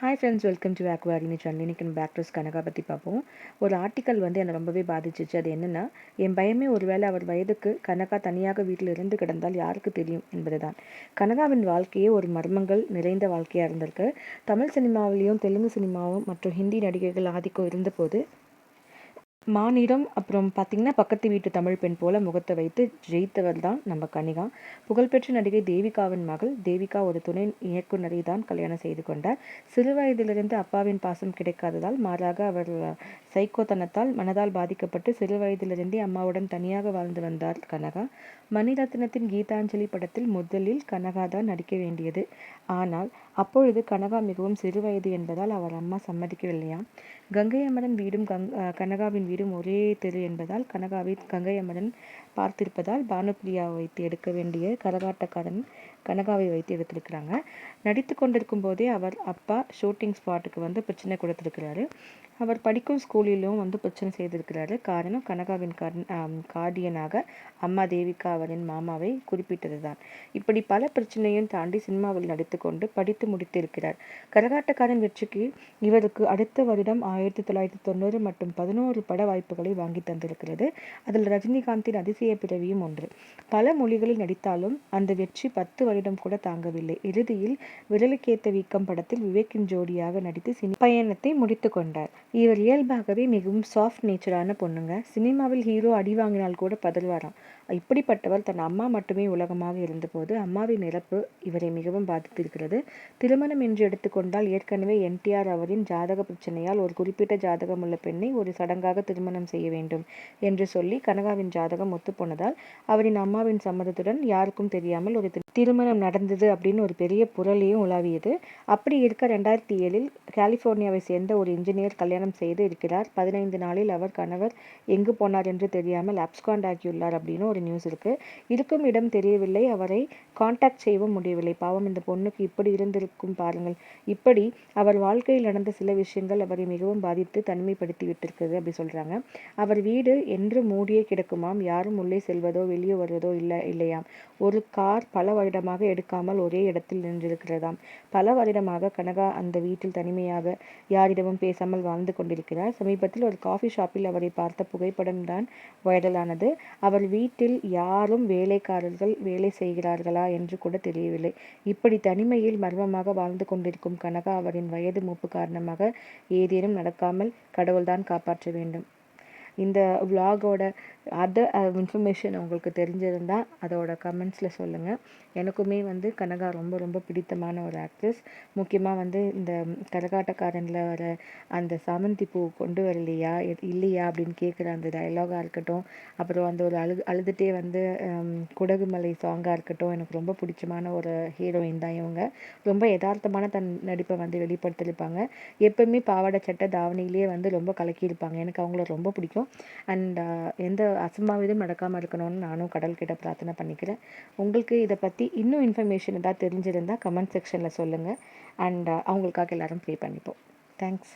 Hi friends, welcome to ஆக்வாரினி channel. இன்றைக்கி நம்ம பேக்டர்ஸ் கனகா பற்றி பார்ப்போம். ஒரு ஆர்டிக்கல் என்னை ரொம்பவே பாதிச்சிச்சு. அது என்னென்னா, என் பயமே ஒருவேளை அவர் வயதுக்கு கனகா தனியாக வீட்டில் இருந்து கிடந்தால் யாருக்கு தெரியும் என்பது தான். கனகாவின் வாழ்க்கையே ஒரு மர்மங்கள் நிறைந்த வாழ்க்கையாக இருந்திருக்கு. தமிழ் சினிமாவிலையும் தெலுங்கு சினிமாவும் மற்றும் ஹிந்தி நடிகைகள் ஆதிக்கம் இருந்தபோது மாநிலம் அப்புறம் பார்த்திங்கன்னா பக்கத்து வீட்டு தமிழ் பெண் போல முகத்தை வைத்து ஜெயித்தவர் தான் நம்ம கனிகா. புகழ்பெற்ற நடிகை தேவிகாவின் மகள். தேவிகா ஒரு துணை இயக்குனரை தான் கல்யாணம் செய்து கொண்டார். சிறு வயதிலிருந்து அப்பாவின் பாசம் கிடைக்காததால் மாறாக அவர் சைக்கோத்தனத்தால் மனதால் பாதிக்கப்பட்டு சிறு வயதிலிருந்தே அம்மாவுடன் தனியாக வாழ்ந்து வந்தார் கனகா. மணிரத்னத்தின் கீதாஞ்சலி படத்தில் முதலில் கனகா தான் நடிக்க வேண்டியது. ஆனால் அப்பொழுது கனகா மிகவும் சிறு வயது என்பதால் அவர் அம்மா சம்மதிக்கவில்லையாம். கங்கை அமரன் வீடும் கனகாவின் வீடும் ஒரே தெரு என்பதால் கனகாவை கங்கை அமரன் பார்த்திருப்பதால் பானுப்பிரியாவை வைத்து எடுக்க வேண்டிய கரகாட்டக்காரன் கனகாவை வைத்து எடுத்திருக்கிறாங்க. நடித்து கொண்டிருக்கும் போதே அவர் அப்பா ஷூட்டிங் ஸ்பாட்டுக்கு பிரச்சனை கொடுத்துருக்கிறாரு. அவர் படிக்கும் ஸ்கூலிலும் பிரச்சனை செய்திருக்கிறாரு. காரணம் கனகாவின் கார்டியனாக அம்மா தேவிகா அவரின் மாமாவை குறிப்பிட்டது தான். இப்படி பல பிரச்சனையும் தாண்டி சினிமாவில் நடித்து கொண்டு படித்து முடித்திருக்கிறார். கரகாட்டக்காரன் வெற்றிக்கு இவருக்கு அடுத்த வருடம் 1990 மற்றும் 11 பட வாய்ப்புகளை வாங்கி தந்திருக்கிறது. அதில் ரஜினிகாந்தின் அதிசய பிறவியும் ஒன்று. பல மொழிகளில் நடித்தாலும் அந்த வெற்றி 10 வருடம் கூட தாங்கவில்லை. இறுதியில் விரலுக்கேத்த வீக்கம் படத்தில் விவேக்கின் ஜோடியாக நடித்து சினி பயணத்தை முடித்து கொண்டார். இவர் இயல்பாகவே மிகவும் சாஃப்ட் நேச்சரான பொண்ணுங்க. சினிமாவில் ஹீரோ அடி வாங்கினால் கூட பதறுவாராம். இப்படிப்பட்டவர் தன் அம்மா மட்டுமே உலகமாக இருந்தபோது அம்மாவின் இறப்பு இவரை மிகவும் பாதித்திருக்கிறது. திருமணம் என்று எடுத்துக்கொண்டால் ஏற்கனவே NTR அவரின் ஜாதக பிரச்சனையால் ஒரு குறிப்பிட்ட ஜாதகம் உள்ள பெண்ணை ஒரு சடங்காக திருமணம் செய்ய வேண்டும் என்று சொல்லி கனகாவின் ஜாதகம் ஒத்துப்போனதால் அவரின் அம்மாவின் சம்மதத்துடன் யாருக்கும் தெரியாமல் ஒரு திருமணம் நடந்தது அப்படின்னு ஒரு பெரிய புரளியும் உலாவியது. அப்படி இருக்க 2007 கலிபோர்னியாவை சேர்ந்த ஒரு இன்ஜினியர் கல்யாணம் செய்து இருக்கிறார். 15 நாளில் அவர் கணவர் எங்கு போனார் என்று தெரியாமல் அப்ஸ்காண்ட் ஆகியுள்ளார் அப்படின்னு ஒரு நியூஸ் இருக்கு. இருக்கும் இடம் தெரியவில்லை. அவரை காண்டாக்ட் செய்யவும் முடியவில்லை. பாவம், இந்த பொண்ணுக்கு இப்படி இருந்திருக்கும் பாருங்கள். இப்படி அவர் வாழ்க்கையில் நடந்த சில விஷயங்கள் அவரை மிகவும் பாதித்து தனிமைப்படுத்தி விட்டிருக்கிறது அப்படி சொல்றாங்க. அவர் வீடு என்று மூடியே கிடக்குமாம். யாரும் உள்ளே செல்வதோ வெளியே வருவதோ இல்லையாம். ஒரு கார் பல வருடமாக எடுக்காமல் ஒரே இடத்தில் நின்றிருக்கிறதாம். பல வருடமாக கனகா அந்த வீட்டில் தனிமையாக யாரிடமும் பேசாமல் வாழ்ந்து கொண்டிருக்கிறார். சமீபத்தில் ஒரு காஃபி ஷாப்பில் அவரை பார்த்த புகைப்படம் தான் வைரலானது. அவர் வீட்டில் யாரும் வேலைக்காரர்கள் வேலை செய்கிறார்களா என்று கூட தெரியவில்லை. இப்படி தனிமையில் மர்மமாக வாழ்ந்து கொண்டிருக்கும் கனகா அவரின் வயது மூப்பு காரணமாக ஏதேனும் நடக்காமல் கடவுள்தான் காப்பாற்ற வேண்டும். இந்த விலாகோட அதர் இன்ஃபர்மேஷன் உங்களுக்கு தெரிஞ்சிருந்தால் அதோட கமெண்ட்ஸில் சொல்லுங்கள். எனக்குமே கனகா ரொம்ப ரொம்ப பிடித்தமான ஒரு ஆக்ட்ரஸ். முக்கியமாக இந்த கரகாட்டக்காரனில் வர அந்த சாமந்தி பூ கொண்டு வரலையா இல்லையா அப்படின்னு கேட்குற அந்த டயலாகாக இருக்கட்டும், அப்புறம் அந்த ஒரு அழுதுகிட்டே குடகுமலை சாங்காக இருக்கட்டும், எனக்கு ரொம்ப பிடிச்சமான ஒரு ஹீரோயின் தான் இவங்க. ரொம்ப யதார்த்தமான தன் நடிப்பை வெளிப்படுத்தியிருப்பாங்க. எப்பவுமே பாவாடை சட்டை தாவணியிலேயே ரொம்ப கலக்கியிருப்பாங்க. எனக்கு அவங்கள ரொம்ப பிடிக்கும். அண்ட் எந்த அசம்பாவிதம் நடக்காமல் இருக்கணும்னு நானும் கடல்கிட்ட பிரார்த்தனை பண்ணிக்கிறேன். உங்களுக்கு இதை பற்றி இன்னும் இன்ஃபர்மேஷன் ஏதாவது தெரிஞ்சிருந்தால் கமெண்ட் செக்ஷனில் சொல்லுங்கள். அண்ட் அவங்களுக்காக எல்லாரும் ப்ரே பண்ணிப்போம். தேங்க்ஸ்.